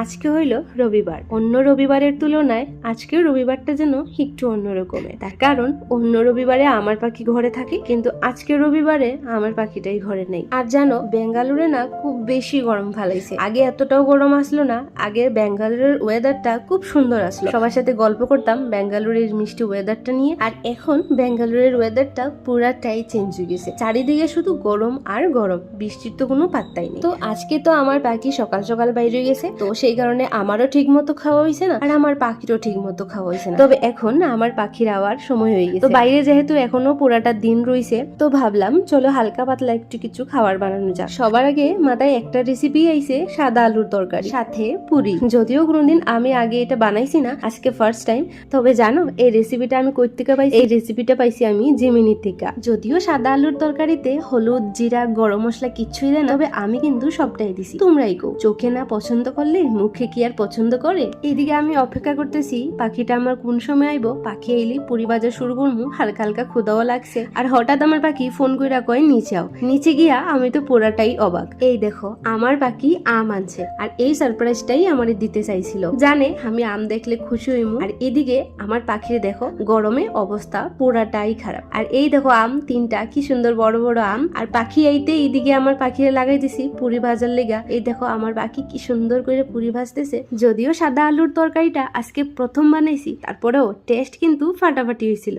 আজকে হইল রবিবার। অন্য রবিবারের তুলনায় আজকের রবিবারটা যেন একটু অন্যরকমের। তার কারণ অন্য রবিবারে আমার পাখি ঘরে থাকে, কিন্তু আজকের রবিবারে আমার পাখিটাই ঘরে নেই। আর জানো, বেঙ্গালুরে না খুব বেশি গরম ফালাইছে। আগে এতটাও গরম আসলো না। আগে বেঙ্গালুরের ওয়েদারটা খুব সুন্দর আসলো, সবার সাথে গল্প করতাম বেঙ্গালুরের মিষ্টি ওয়েদারটা নিয়ে। আর এখন বেঙ্গালুরের ওয়েদারটা পুরাটাই চেঞ্জ হয়ে গেছে। চারিদিকে শুধু গরম আর গরম, বৃষ্টির তো কোনো পাত্তাই নেই। তো আজকে তো আমার পাখি সকাল সকাল বাইরে গেছে, তো সেই কারণে আমারও ঠিক মতো খাওয়া হয়েছে না, আর আমার পাখিরও ঠিক মতো খাওয়া হয়েছে না। তবে এখন আমার পাখির আওয়ার সময় হয়ে গেছে। তো বাইরে যেহেতু এখনো পুরাটা দিন রয়েছে, তো ভাবলাম চলো হালকা পাতলা একটু কিছু খাবার বানানো যাক। সবার আগে মাথায় একটা রেসিপি আইছে, সাদা আলুর তরকারি সাথে পুরি। যদিও কোনোদিন আমি আগে এটা বানাইছি না, আজকে ফার্স্ট টাইম। তবে জানো এই রেসিপিটা আমি কই থেকে পাইছি? এই রেসিপিটা পাইছি আমি জিমিনি থেকে। যদিও সাদা আলুর তরকারিতে হলুদ, জিরা, গরম মশলা কিচ্ছুই দেয় না, তবে আমি কিন্তু সবটাই দিছি। তোমরাই কো, চোখে না পছন্দ করলে মুখে কি আর পছন্দ করে? এদিকে আমি অপেক্ষা করতেছি পাখিটা আমার কোন সময় আইবো। পাখি আইলি পুরি ভাজা শুরু করবো। হালকা হালকা ক্ষুদাও লাগছে, আর হঠাৎ আমার পাখি ফোন কইরা কয় নিচে আও। নিচে গিয়া আমি তো পুরাটাই অবাক। এই দেখো আমার পাখি আম আনছে, আর এই সারপ্রাইজটাই আমারে দিতে চাইছিল। জানে আমি আম দেখলে খুশি হইমু। আর এদিকে আমার পাখির দেখো গরমে অবস্থা পুরাটাই খারাপ। আর এই দেখো আম তিনটা, কি সুন্দর বড় বড় আম। আর পাখি আইতে এইদিকে আমার পাখিরে লাগাই দিছি পুরি ভাজার লেগা। এই দেখো আমার পাখি কি সুন্দর করে পুরি ভাজতেছে। যদিও সাদা আলুর তরকারিটা আজকে প্রথম বানাইছি, তারপরেও টেস্ট কিন্তু ফাটাফাটি হয়েছিল।